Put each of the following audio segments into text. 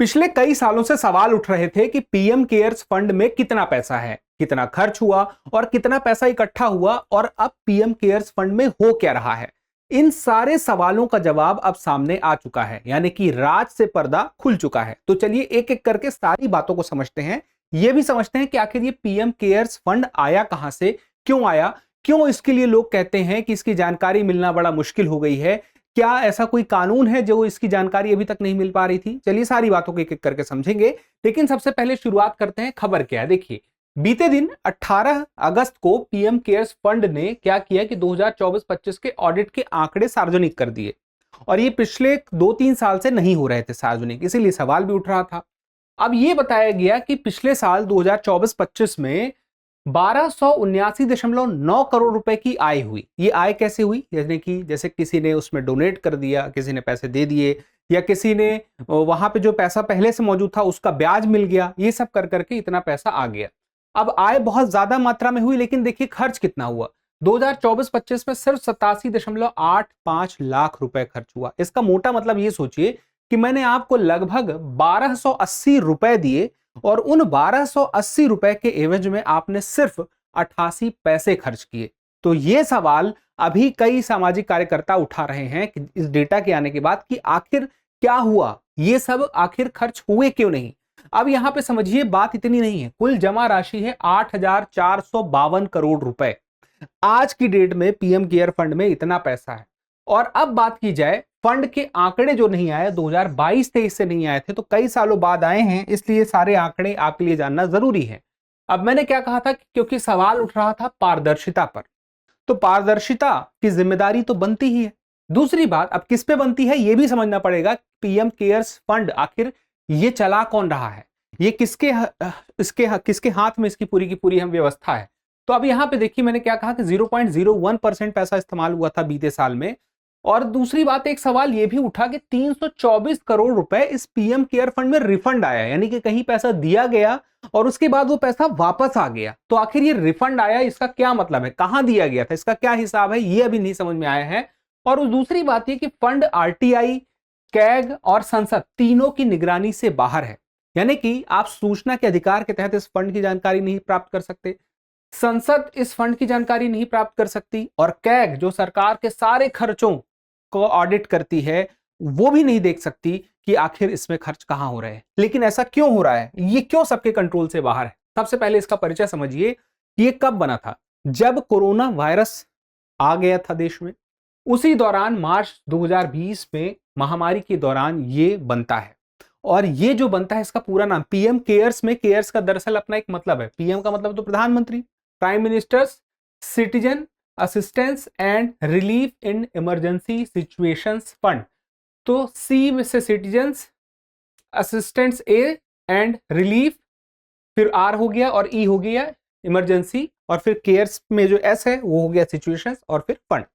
पिछले कई सालों से सवाल उठ रहे थे कि पीएम केयर्स फंड में कितना पैसा है, कितना खर्च हुआ और कितना पैसा इकट्ठा हुआ और अब पीएम केयर्स फंड में हो क्या रहा है। इन सारे सवालों का जवाब अब सामने आ चुका है, यानी कि राज से पर्दा खुल चुका है। तो चलिए एक एक करके सारी बातों को समझते हैं। यह भी समझते हैं कि आखिर ये पीएम केयर्स फंड आया कहां से, क्यों आया, क्यों इसके लिए लोग कहते हैं कि इसकी जानकारी मिलना बड़ा मुश्किल हो गई है, क्या ऐसा कोई कानून है जो इसकी जानकारी अभी तक नहीं मिल पा रही थी। चलिए सारी बातों को एक एक करके समझेंगे, लेकिन सबसे पहले शुरुआत करते हैं खबर क्या है। देखिए, बीते दिन 18 अगस्त को पीएम केयर्स फंड ने क्या किया कि 2024-25 के ऑडिट के आंकड़े सार्वजनिक कर दिए और ये पिछले 2-3 साल से नहीं हो रहे थे सार्वजनिक, इसीलिए सवाल भी उठ रहा था। अब ये बताया गया कि पिछले साल 2024-25 में 1279.9 करोड़ रुपए की आय हुई। ये आय कैसे हुई, यानी कि जैसे किसी ने उसमें डोनेट कर दिया, किसी ने पैसे दे दिए, या किसी ने वहां पे जो पैसा पहले से मौजूद था उसका ब्याज मिल गया, ये सब कर करके इतना पैसा आ गया। अब आय बहुत ज्यादा मात्रा में हुई, लेकिन देखिए खर्च कितना हुआ। 2024-25 में सिर्फ 87.85 लाख रुपए खर्च हुआ। इसका मोटा मतलब ये सोचिए कि मैंने आपको लगभग 1280 रुपए दिए और उन 1280 रुपए के एवज में आपने सिर्फ 88 पैसे खर्च किए। तो ये सवाल अभी कई सामाजिक कार्यकर्ता उठा रहे हैं कि इस डेटा के आने के बाद कि आखिर क्या हुआ, ये सब आखिर खर्च हुए क्यों नहीं। अब यहां पे समझिए बात इतनी नहीं है, कुल जमा राशि है 8,452 करोड़ रुपए। आज की डेट में पीएम केयर फंड में इतना पैसा है। और अब बात की जाए फंड के आंकड़े जो नहीं आए, 2022-23 से नहीं आए थे, तो कई सालों बाद आए हैं, इसलिए सारे आंकड़े आपके लिए जानना जरूरी है। अब मैंने क्या कहा था, क्योंकि सवाल उठ रहा था पारदर्शिता पर, तो पारदर्शिता की जिम्मेदारी तो बनती ही है। दूसरी बात अब किस पे बनती है ये भी समझना पड़ेगा। पीएम केयर्स फंड आखिर ये चला कौन रहा है, ये किसके हाथ में इसकी पूरी की पूरी हम व्यवस्था है। तो अब यहां पे देखिए मैंने क्या कहा कि 0.01% पैसा इस्तेमाल हुआ था बीते साल में। और दूसरी बात, एक सवाल यह भी उठा कि 324 करोड़ रुपए इस पीएम केयर फंड में रिफंड आया, यानी कि कहीं पैसा दिया गया और उसके बाद वो पैसा वापस आ गया। तो आखिर ये रिफंड आया, इसका क्या मतलब है, कहां दिया गया था, इसका क्या हिसाब है, ये अभी नहीं समझ में आया है। और दूसरी बात ये कि फंड आरटीआई, कैग और संसद तीनों की निगरानी से बाहर है, यानी कि आप सूचना के अधिकार के तहत इस फंड की जानकारी नहीं प्राप्त कर सकते, संसद इस फंड की जानकारी नहीं प्राप्त कर सकती, और कैग जो सरकार के सारे खर्चों को ऑडिट करती है वो भी नहीं देख सकती कि आखिर इसमें खर्च कहां हो रहे हैं। लेकिन ऐसा क्यों हो रहा है, ये क्यों सबके कंट्रोल से बाहर है। सबसे पहले इसका परिचय समझिए कि ये कब बना था। जब कोरोना वायरस आ गया था देश में, उसी दौरान मार्च 2020 में महामारी के दौरान ये बनता है। और ये जो बनता है इसका पूरा नाम पीएम केयर्स में, केयर्स का दरअसल अपना एक मतलब है। पीएम का मतलब तो प्रधानमंत्री, prime ministers citizen assistance and relief in emergency situations fund. तो सी में से citizens, assistance A and relief, फिर आर हो गया और ई हो गया इमरजेंसी, और फिर केयर्स में जो एस है वो हो गया सिचुएशंस और फिर फंड।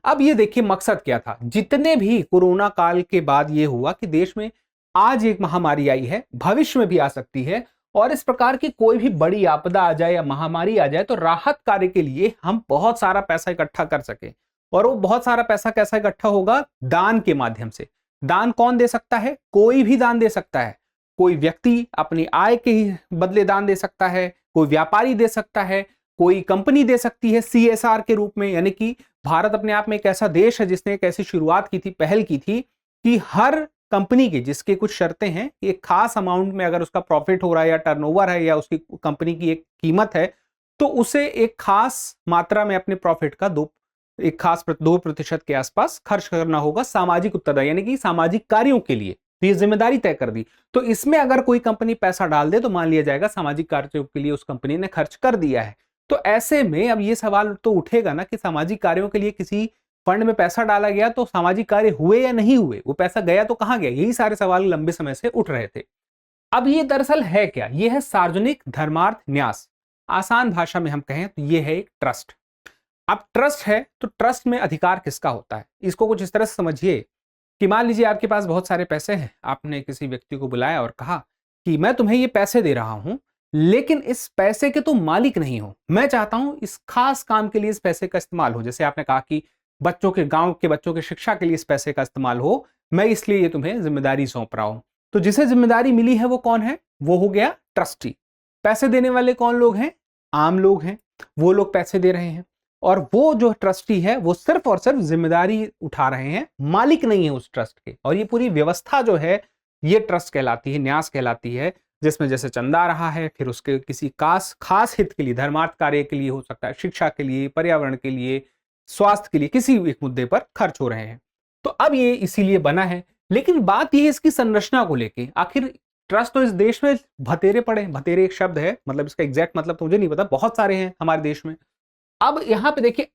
अब ये देखिए मकसद क्या था। जितने भी कोरोना काल के बाद ये हुआ कि देश में आज एक महामारी आई है, भविष्य में भी आ सकती है, और इस प्रकार की कोई भी बड़ी आपदा आ जाए या महामारी आ जाए तो राहत कार्य के लिए हम बहुत सारा पैसा इकट्ठा कर सके। और वो बहुत सारा पैसा कैसा इकट्ठा होगा, दान के माध्यम से। दान कौन दे सकता है, कोई भी दान दे सकता है। कोई व्यक्ति अपनी आय के बदले दान दे सकता है, कोई व्यापारी दे सकता है, कोई कंपनी दे सकती है सीएसआर के रूप में। यानी कि भारत अपने आप में एक ऐसा देश है जिसने एक ऐसी शुरुआत की थी, पहल की थी कि हर कंपनी की जिसके कुछ शर्तें हैं, एक खास अमाउंट में अगर उसका प्रॉफिट हो रहा है या टर्नओवर है या उसकी कंपनी की एक कीमत है, तो उसे एक खास मात्रा में अपने प्रॉफिट का 2% के आसपास खर्च करना होगा सामाजिक उत्तरदायित्व, यानी कि सामाजिक कार्यों के लिए। तो ये जिम्मेदारी तय कर दी। तो इसमें अगर कोई कंपनी पैसा डाल दे तो मान लिया जाएगा सामाजिक कार्यों के लिए उस कंपनी ने खर्च कर दिया है। तो ऐसे में अब ये सवाल तो उठेगा ना कि सामाजिक कार्यों के लिए किसी फंड में पैसा डाला गया तो सामाजिक कार्य हुए या नहीं हुए, वो पैसा गया तो कहां गया। यही सारे सवाल लंबे समय से उठ रहे थे। अब ये दरअसल है क्या, ये है सार्वजनिक धर्मार्थ न्यास। आसान भाषा में हम कहें तो ये है एक ट्रस्ट। अब ट्रस्ट है तो ट्रस्ट में अधिकार किसका होता है, इसको कुछ इस तरह से समझिए कि मान लीजिए आपके पास बहुत सारे पैसे हैं, आपने किसी व्यक्ति को बुलाया और कहा कि मैं तुम्हें ये पैसे दे रहा हूं, लेकिन इस पैसे के तुम मालिक नहीं हो, मैं चाहता हूं इस खास काम के लिए इस पैसे का इस्तेमाल हो। जैसे आपने कहा कि गांव के बच्चों की शिक्षा के लिए इस पैसे का इस्तेमाल हो, मैं इसलिए ये तुम्हें जिम्मेदारी सौंप रहा हूं। तो जिसे जिम्मेदारी मिली है वो कौन है? वो हो गया ट्रस्टी। पैसे देने वाले कौन लोग हैं? आम लोग हैं, वो लोग पैसे दे रहे हैं। और वो जो ट्रस्टी है वो सिर्फ और सिर्फ जिम्मेदारी उठा रहे हैं, मालिक नहीं है उस ट्रस्ट के। और ये पूरी व्यवस्था जो है ये ट्रस्ट कहलाती है, न्यास कहलाती है, जिसमें जैसे चंदा आ रहा है, फिर उसके किसी खास हित के लिए, धर्मार्थ कार्य के लिए हो सकता है, शिक्षा के लिए, पर्यावरण के लिए, स्वास्थ्य के लिए, किसी एक मुद्दे पर खर्च हो रहे हैं। तो अब ये इसीलिए बना है। लेकिन बात यह है इसकी संरचना को लेके, आखिर ट्रस्ट तो इस देश में भतेरे पड़े, भतेरे एक शब्द है, मतलब इसका एग्जैक्ट मतलब तो मुझे नहीं पता, बहुत सारे हैं हमारे देश में। अब यहां पे देखिए,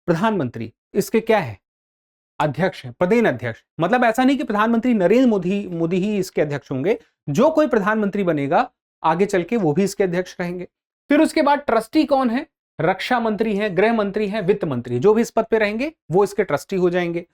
प्रधानमंत्री इसके क्या है? अध्यक्ष है, प्रदेन अध्यक्ष। मतलब ऐसा नहीं कि प्रधानमंत्री नरेंद्र मोदी ही इसके अध्यक्ष होंगे, जो कोई प्रधानमंत्री बनेगा आगे चल के वो भी इसके अध्यक्ष रहेंगे। फिर उसके बाद ट्रस्टी कौन है? रक्षा मंत्री है, गृह मंत्री है, वित्त मंत्री, जो भी इस पद पे रहेंगे वो इसके ट्रस्टी हो जाएंगे।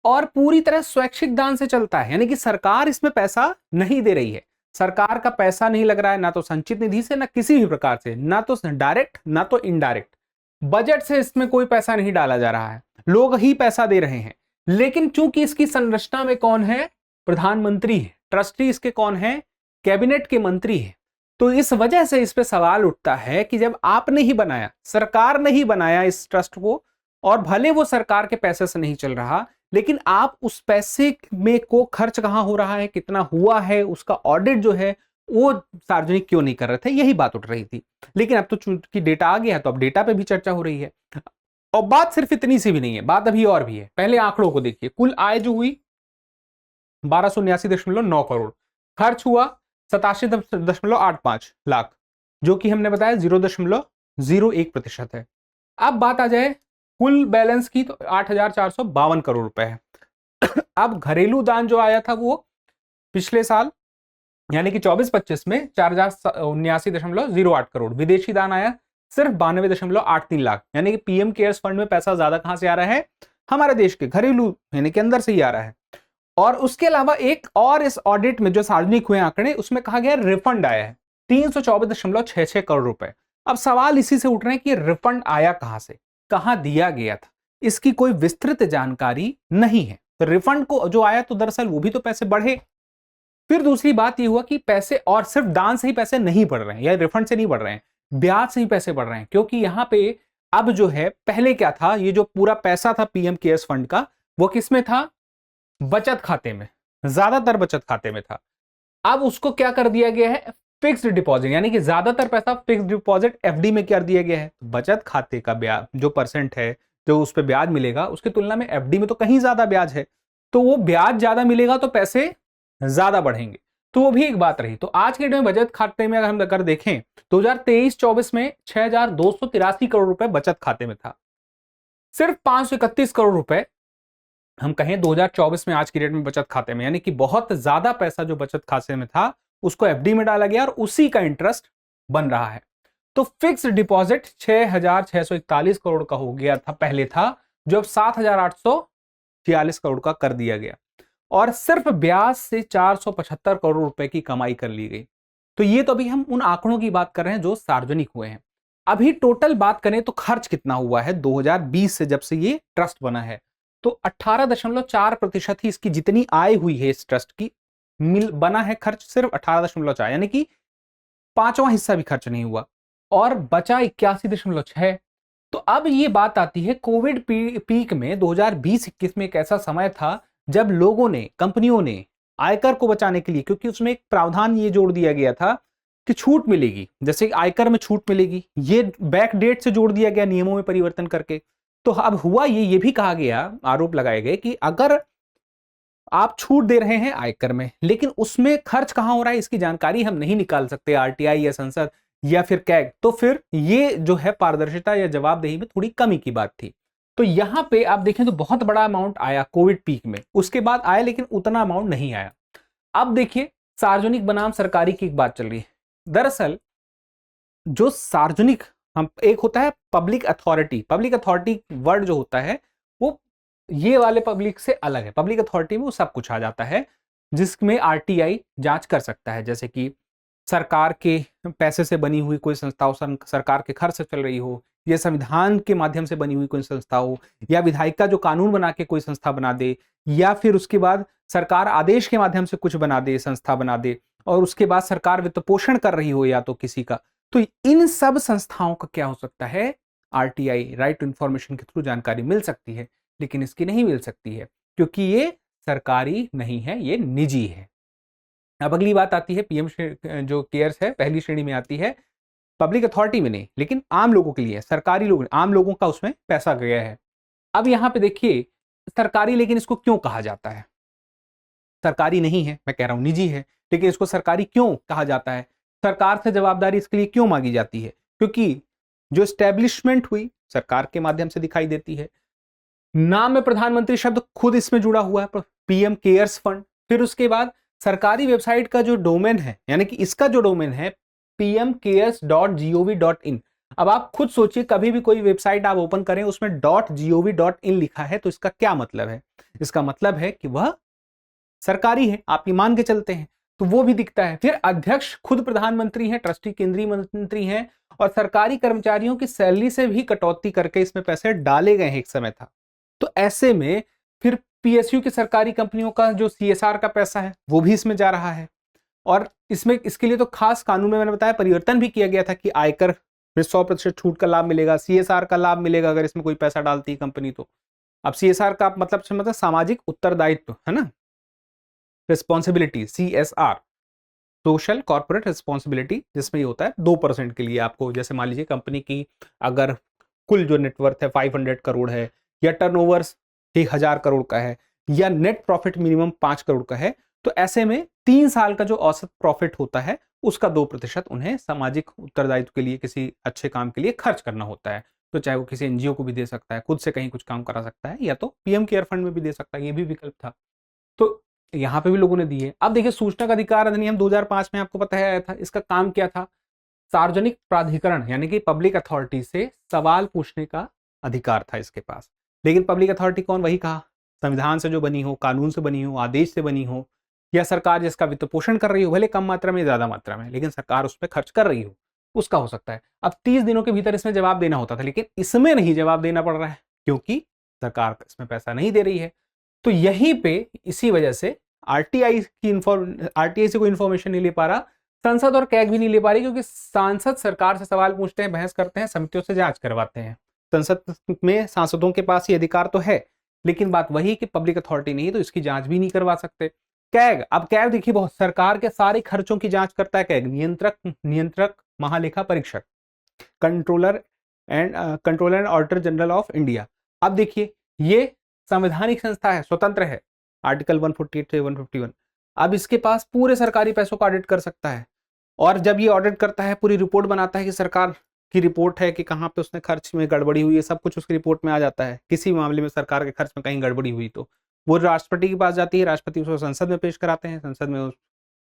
और पूरी तरह स्वैच्छिक दान से चलता है, यानी कि सरकार इसमें पैसा नहीं दे रही है, सरकार का पैसा नहीं लग रहा है, ना तो संचित निधि से, ना किसी भी प्रकार से, ना तो डायरेक्ट ना तो इनडायरेक्ट। बजट से इसमें कोई पैसा नहीं डाला जा रहा है, लोग ही पैसा दे रहे हैं। लेकिन चूंकि इसकी संरचना में कौन है? प्रधानमंत्री है। ट्रस्टी इसके कौन है? कैबिनेट के मंत्री है। तो इस वजह से इस पे सवाल उठता है कि जब आपने ही बनाया, सरकार ने ही बनाया इस ट्रस्ट को, और भले वो सरकार के पैसे से नहीं चल रहा, लेकिन आप उस पैसे में को खर्च कहां हो रहा है, कितना हुआ है, उसका ऑडिट जो है वो सार्वजनिक क्यों नहीं कर रहे थे, यही बात उठ रही थी। लेकिन अब तो चूंकि डेटा आ गया है तो अब डेटा पे भी चर्चा हो रही है। और बात सिर्फ इतनी सी भी नहीं है, बात अभी और भी है। पहले आंकड़ों को देखिए, कुल आय जो हुई 1279.9 करोड़, खर्च हुआ 87.85 लाख, जो कि हमने बताया 0.01% है। अब बात आ जाए कुल बैलेंस की, तो 8,452 करोड़ रुपए है। अब घरेलू दान जो आया था वो पिछले साल यानी कि 24-25 में 4,079.08 करोड़, विदेशी दान आया सिर्फ 92.83 लाख, यानी कि पीएम केयर्स फंड में पैसा ज्यादा कहां से आ रहा है? हमारे देश के घरेलू यानी कि अंदर से ही आ रहा है। और उसके अलावा एक और इस ऑडिट में जो सार्वजनिक हुए आंकड़े, उसमें कहा गया रिफंड आया है 324.66 करोड़ रुपए। अब सवाल इसी से उठ रहे हैं कि रिफंड आया कहां से, कहां दिया गया था, इसकी कोई विस्तृत जानकारी नहीं है। तो रिफंड को जो आया तो दरअसल वो भी तो पैसे बढ़े। फिर दूसरी बात ये हुआ कि पैसे और सिर्फ दान से ही पैसे नहीं बढ़ रहे हैं या रिफंड से नहीं बढ़ रहे हैं, ब्याज से ही पैसे बढ़ रहे हैं। क्योंकि यहां पे अब जो है, पहले क्या था, ये जो पूरा पैसा था पीएम केयर्स फंड का, वो किस में था? बचत खाते में, ज्यादातर बचत खाते में था। अब उसको क्या कर दिया गया है? फिक्स्ड डिपॉजिट, यानी कि ज्यादातर पैसा फिक्स्ड डिपॉजिट एफडी में कर दिया गया है। बचत खाते का ब्याज जो परसेंट है, जो उस पर ब्याज मिलेगा, उसकी तुलना में एफडी में तो कहीं ज्यादा ब्याज है। तो वो ब्याज ज्यादा मिलेगा तो पैसे ज्यादा बढ़ेंगे, तो वो भी एक बात रही। तो आज के डेट में बचत खाते में अगर हम अगर देखें, 2023-24 में 6,283 करोड़ रुपए बचत खाते में था। सिर्फ 531 करोड़ रुपए हम कहें 2024 में आज की डेट में बचत खाते में, यानी कि बहुत ज्यादा पैसा जो बचत खाते में था उसको एफडी में डाला गया और उसी का इंटरेस्ट बन रहा है। तो फिक्स डिपॉजिट 6,641 करोड़ का हो गया था, पहले था, जो अब 7,846 करोड़ का कर दिया गया। और सिर्फ ब्याज से 475 करोड़ रुपए की कमाई कर ली गई। तो ये तो अभी हम उन आंकड़ों की बात कर रहे हैं जो सार्वजनिक हुए हैं। अभी टोटल बात करें तो खर्च कितना हुआ है 2020 से, जब से ये ट्रस्ट बना है, तो 18.4% ही इसकी जितनी आय हुई है इस ट्रस्ट की बना है खर्च सिर्फ 18.4, यानी कि 5वां हिस्सा भी खर्च नहीं हुआ, और बचा 81.6। तो अब ये बात आती है, कोविड पीक में 2020-21 में एक ऐसा समय था जब लोगों ने, कंपनियों ने आयकर को बचाने के लिए, क्योंकि उसमें एक प्रावधान ये जोड़ दिया गया था कि छूट मिलेगी, जैसे आयकर में छूट मिलेगी, ये बैक डेट से जोड़ दिया गया नियमों में परिवर्तन करके। तो अब हुआ ये भी कहा गया, आरोप लगाए गए कि अगर आप छूट दे रहे हैं आयकर में, लेकिन उसमें खर्च कहां हो रहा है इसकी जानकारी हम नहीं निकाल सकते, आरटीआई या संसद या फिर कैग, तो फिर ये जो है पारदर्शिता या जवाबदेही में थोड़ी कमी की बात थी। तो यहां पे आप देखें तो बहुत बड़ा अमाउंट आया कोविड पीक में, उसके बाद आया लेकिन उतना अमाउंट नहीं आया। अब देखिए, सार्वजनिक बनाम सरकारी की एक बात चल रही है। दरअसल जो सार्वजनिक, हम एक होता है पब्लिक अथॉरिटी वर्ड जो होता है वो ये वाले पब्लिक से अलग है। पब्लिक अथॉरिटी में वो सब कुछ आ जाता है जिसमें आरटीआई जांच कर सकता है, जैसे कि सरकार के पैसे से बनी हुई कोई संस्था हो, सरकार के खर्च से चल रही हो, या संविधान के माध्यम से बनी हुई कोई संस्था हो, या विधायिका जो कानून बना के कोई संस्था बना दे, या फिर उसके बाद सरकार आदेश के माध्यम से कुछ बना दे, संस्था बना दे, और उसके बाद सरकार वित्त पोषण कर रही हो या तो किसी का, तो इन सब संस्थाओं का क्या हो सकता है, आरटीआई, राइट टू इंफॉर्मेशन के थ्रू जानकारी मिल सकती है। लेकिन इसकी नहीं मिल सकती है क्योंकि ये सरकारी नहीं है, ये निजी है। अब अगली बात आती है पीएम जो केयर्स है, पहली श्रेणी में आती है, पब्लिक अथॉरिटी में नहीं, लेकिन आम लोगों के लिए, सरकारी लोग, आम लोगों का उसमें पैसा गया है। अब यहां पे देखिए सरकारी, लेकिन इसको क्यों कहा जाता है? सरकारी नहीं है, मैं कह रहा हूं निजी है, लेकिन इसको सरकारी क्यों कहा जाता है? सरकार से जवाबदारी इसके लिए क्यों मांगी जाती है? क्योंकि जो स्टैब्लिशमेंट हुई सरकार के माध्यम से दिखाई देती है। नाम में प्रधानमंत्री शब्द खुद इसमें जुड़ा हुआ है, पीएम केयर्स फंड। फिर उसके बाद सरकारी वेबसाइट का जो डोमेन है, यानी कि इसका जो डोमेन है pmcares.gov.in। अब आप खुद सोचिए, कभी भी कोई वेबसाइट आप ओपन करें उसमें .gov.in लिखा है, तो इसका क्या मतलब है? इसका मतलब है कि वह सरकारी है, आप ये मान के चलते हैं, तो वो भी दिखता है। फिर अध्यक्ष खुद प्रधानमंत्री हैं, ट्रस्टी केंद्रीय मंत्री हैं, और सरकारी कर्मचारियों की सैलरी से भी कटौती करके इसमें पैसे डाले गए हैं, एक समय था। तो ऐसे में फिर पीएसयू की सरकारी कंपनियों का जो सीएसआर का पैसा है वो भी इसमें जा रहा है। और इसमें इसके लिए तो खास कानून में मैंने बताया परिवर्तन भी किया गया था कि आयकर में 100% छूट का लाभ मिलेगा, सीएसआर का लाभ मिलेगा अगर इसमें कोई पैसा डालती है कंपनी तो। अब सीएसआर का मतलब सामाजिक उत्तरदायित्व है ना, responsibility, CSR, social corporate responsibility, जिसमें ये होता है 2% के लिए आपको। जैसे मान लीजिए कंपनी की अगर कुल जो नेटवर्थ है 500 करोड़ है, या टर्नओवर 1000 करोड़ का है, या नेट प्रॉफिट मिनिमम 5 करोड़ का है, तो ऐसे में 3 साल का जो औसत प्रॉफिट होता है उसका 2% उन्हें सामाजिक उत्तरदायित्व के लिए, किसी अच्छे काम के लिए खर्च करना होता है। तो चाहे वो किसी एनजीओ को भी दे सकता है, खुद से कहीं कुछ काम करा सकता है, या तो पीएम केयर फंड में भी दे सकता है, ये भी विकल्प था। तो यहाँ पे भी लोगों ने दिए। अब देखिए सूचना का अधिकार अधिनियम 2005 में आपको पता है आया था। इसका काम क्या था? सार्वजनिक प्राधिकरण यानी कि पब्लिक अथॉरिटी से सवाल पूछने का अधिकार था इसके पास। लेकिन पब्लिक अथॉरिटी कौन? वही कहा, संविधान से जो बनी हो, कानून से बनी हो, आदेश से बनी हो, या सरकार जिसका वित्त पोषण कर रही हो, भले कम मात्रा में ज्यादा मात्रा में, लेकिन सरकार उस पर खर्च कर रही हो, उसका हो सकता है। अब 30 दिनों के भीतर इसमें जवाब देना होता था, लेकिन इसमें नहीं जवाब देना पड़ रहा है क्योंकि सरकार इसमें पैसा नहीं दे रही है। तो यहीं पे इसी वजह से आरटीआई से कोई इंफॉर्मेशन नहीं ले पा रहा, संसद और कैग भी नहीं ले पा रही, क्योंकि सांसद सरकार से सवाल पूछते हैं, बहस करते हैं, समितियों से जांच करवाते हैं। संसद में सांसदों के पास ये अधिकार तो है, लेकिन बात वही कि पब्लिक अथॉरिटी नहीं, तो इसकी जांच भी नहीं करवा सकते। कैग, अब कैग देखिए बहुत सरकार के सारे खर्चों की जांच करता है। कैग नियंत्रक महालेखा परीक्षक, controller and auditor general of India. अब देखिए ये संवैधानिक संस्था है, स्वतंत्र है, आर्टिकल 148 से 151। अब इसके पास पूरे सरकारी पैसों का ऑडिट कर सकता है, और जब ये ऑडिट करता है पूरी रिपोर्ट बनाता है कि सरकार की रिपोर्ट है कि कहाँ पे उसने खर्च में गड़बड़ी हुई है, सब कुछ उसकी रिपोर्ट में आ जाता है। किसी मामले में सरकार के खर्च में कहीं गड़बड़ी हुई तो वो राष्ट्रपति के पास जाती है, राष्ट्रपति उसको संसद में पेश कराते हैं, संसद में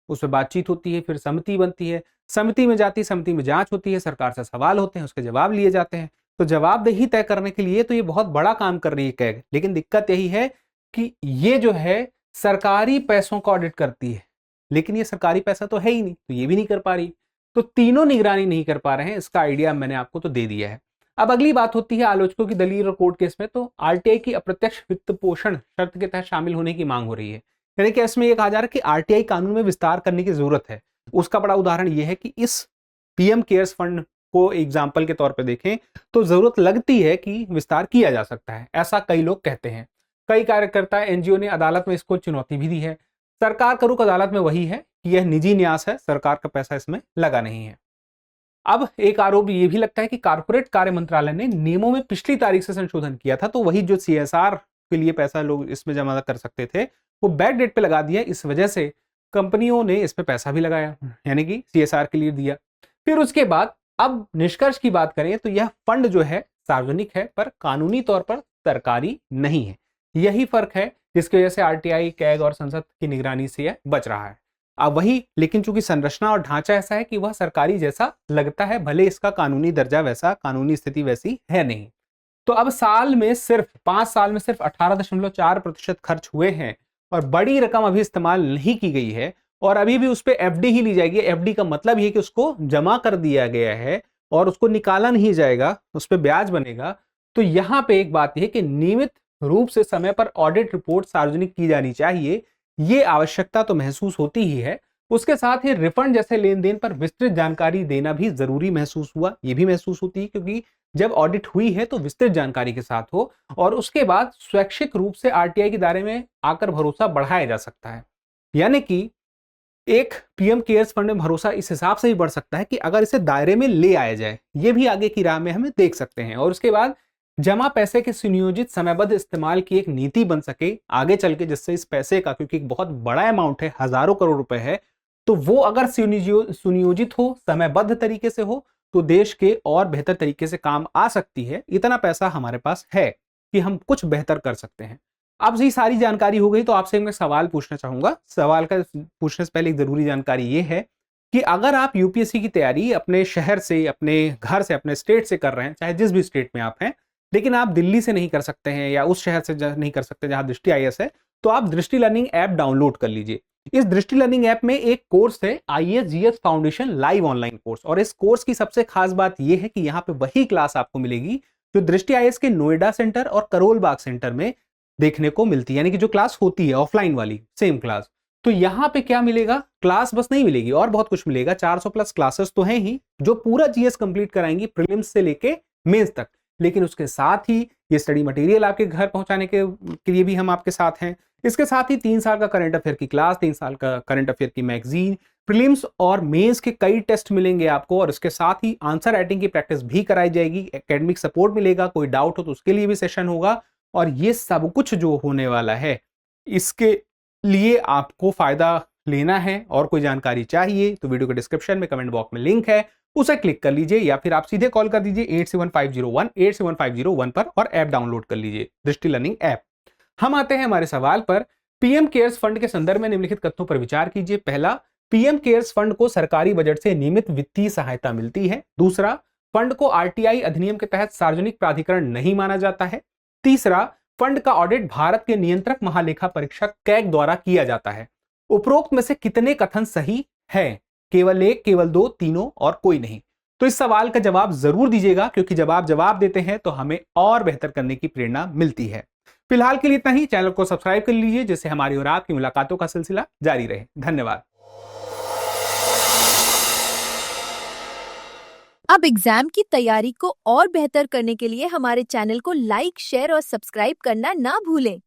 उस पर बातचीत होती है, फिर समिति बनती है, समिति में जाती है, समिति में जांच होती है, सरकार से सवाल होते हैं, उसके जवाब लिए जाते हैं। तो जवाबदेही तय करने के लिए तो ये बहुत बड़ा काम कर रही है कैग। लेकिन दिक्कत यही है कि ये जो है सरकारी पैसों का ऑडिट करती है, लेकिन ये सरकारी पैसा तो है ही नहीं, तो ये भी नहीं कर पा रही। तो तीनों निगरानी नहीं कर पा रहे हैं, इसका आइडिया मैंने आपको तो दे दिया है। अब अगली बात होती है आलोचकों की दलील और कोर्ट केस में। तो आरटीआई की अप्रत्यक्ष वित्त पोषण शर्त के तहत शामिल होने की मांग हो रही है, यानी कि इसमें यह कहा जा रहा है कि आरटीआई कानून में विस्तार करने की जरूरत है। उसका बड़ा उदाहरण यह है कि इस पीएम केयर्स फंड को एग्जाम्पल के तौर पर देखें तो जरूरत लगती है कि विस्तार किया जा सकता है, ऐसा कई लोग कहते हैं। कई कार्यकर्ता एनजीओ ने अदालत में इसको चुनौती भी दी है। सरकार का रुख अदालत में वही है कि यह निजी न्यास है, सरकार का पैसा इसमें लगा नहीं है। अब एक आरोप ये भी लगता है कि कारपोरेट कार्य मंत्रालय ने नियमों में पिछली तारीख से संशोधन किया था, तो वही जो सीएसआर के लिए पैसा लोग इसमें जमा कर सकते थे वो बैक डेट पे लगा दिया। इस वजह से कंपनियों ने इस पे पैसा भी लगाया, यानी कि सीएसआर के लिए दिया। फिर उसके बाद अब निष्कर्ष की बात करें तो यह फंड जो है सार्वजनिक है पर कानूनी तौर पर सरकारी नहीं है। यही फर्क है जिसकी वजह से आरटीआई, कैग और संसद की निगरानी से यह बच रहा है। अब वही, लेकिन चूंकि संरचना और ढांचा ऐसा है कि वह सरकारी जैसा लगता है, भले इसका कानूनी दर्जा वैसा, कानूनी स्थिति वैसी है नहीं। तो अब साल में सिर्फ 5 साल में सिर्फ 18.4% खर्च हुए हैं और बड़ी रकम अभी इस्तेमाल नहीं की गई है। और अभी भी उस पर एफडी ही ली जाएगी। एफडी का मतलब ये कि उसको जमा कर दिया गया है और उसको निकाला नहीं जाएगा, उस पर ब्याज बनेगा। तो यहां पे एक बात यह कि नियमित रूप से समय पर ऑडिट रिपोर्ट सार्वजनिक की जानी चाहिए। ये आवश्यकता तो महसूस होती ही है। उसके साथ ही रिफंड जैसे लेन देन पर विस्तृत जानकारी देना भी जरूरी महसूस हुआ। ये भी महसूस होती है क्योंकि जब ऑडिट हुई है तो विस्तृत जानकारी के साथ हो, और उसके बाद स्वैच्छिक रूप से आरटीआई के दायरे में आकर भरोसा बढ़ाया जा सकता है। यानी कि एक पीएम केयर्स फंड में भरोसा इस हिसाब से भी बढ़ सकता है कि अगर इसे दायरे में ले आया जाए। ये भी आगे की राह में हमें देख सकते हैं। और उसके बाद जमा पैसे के सुनियोजित समयबद्ध इस्तेमाल की एक नीति बन सके आगे चल के, जिससे इस पैसे का, क्योंकि एक बहुत बड़ा अमाउंट है, हजारों करोड़ रुपए है, तो वो अगर सुनियोजित हो, समयबद्ध तरीके से हो, तो देश के और बेहतर तरीके से काम आ सकती है। इतना पैसा हमारे पास है कि हम कुछ बेहतर कर सकते हैं। अब ये सारी जानकारी हो गई, तो आपसे मैं सवाल पूछना चाहूंगा। सवाल का पूछने से पहले एक जरूरी जानकारी ये है कि अगर आप यूपीएससी की तैयारी अपने शहर से, अपने घर से, अपने स्टेट से कर रहे हैं, चाहे जिस भी स्टेट में आप हैं, लेकिन आप दिल्ली से नहीं कर सकते हैं या उस शहर से नहीं कर सकते जहां दृष्टि आईएएस है, तो आप दृष्टि लर्निंग ऐप डाउनलोड कर लीजिए। इस दृष्टि लर्निंग ऐप में एक कोर्स है IAS GS foundation live online course, और इस कोर्स की सबसे खास बात यह है कि यहाँ पे वही क्लास आपको मिलेगी जो दृष्टि आईएएस के नोएडा सेंटर और करोल बाग सेंटर में देखने को मिलती है। यानी कि जो क्लास होती है ऑफलाइन वाली सेम क्लास। तो यहां पे क्या मिलेगा, क्लास बस नहीं मिलेगी और बहुत कुछ मिलेगा। 400 प्लस क्लासेस तो हैं ही जो पूरा जीएस कंप्लीट कराएंगी प्रीलिम्स से लेके मेंस तक, लेकिन उसके साथ ही ये स्टडी मटेरियल आपके घर पहुंचाने के लिए भी हम आपके साथ हैं। इसके साथ ही 3 साल का करंट अफेयर की क्लास, 3 साल का करंट अफेयर की मैगजीन, प्रीलिम्स और मेंस के कई टेस्ट मिलेंगे आपको, और इसके साथ ही आंसर राइटिंग की प्रैक्टिस भी कराई जाएगी। एकेडमिक सपोर्ट मिलेगा, कोई डाउट हो तो उसके लिए भी सेशन होगा। और ये सब कुछ जो होने वाला है, इसके लिए आपको फायदा लेना है और कोई जानकारी चाहिए तो वीडियो के डिस्क्रिप्शन में कमेंट बॉक्स में लिंक है, उसे क्लिक कर लीजिए, या फिर आप सीधे कॉल कर दीजिए 871501 पर, और ऐप डाउनलोड कर लीजिए दृष्टि लर्निंग ऐप। हम आते हैं हमारे सवाल पर। पीएम केयर्स फंड के संदर्भ में निम्नलिखित तथ्यों पर विचार कीजिए। पहला, पीएम केयर्स फंड को सरकारी बजट से नियमित वित्तीय सहायता मिलती है। दूसरा, फंड को आरटीआई अधिनियम के तहत सार्वजनिक प्राधिकरण नहीं माना जाता है। तीसरा, फंड का ऑडिट भारत के नियंत्रक महालेखा परीक्षक कैग द्वारा किया जाता है। उपरोक्त में से कितने कथन सही हैं? केवल एक, केवल दो, तीनों, और कोई नहीं? तो इस सवाल का जवाब जरूर दीजिएगा, क्योंकि जब आप जवाब देते हैं तो हमें और बेहतर करने की प्रेरणा मिलती है। फिलहाल के लिए इतना ही। चैनल को सब्सक्राइब कर लीजिए जिससे हमारी और आपकी मुलाकातों का सिलसिला जारी रहे। धन्यवाद। अब एग्जाम की तैयारी को और बेहतर करने के लिए हमारे चैनल को लाइक, शेयर और सब्सक्राइब करना ना भूलें।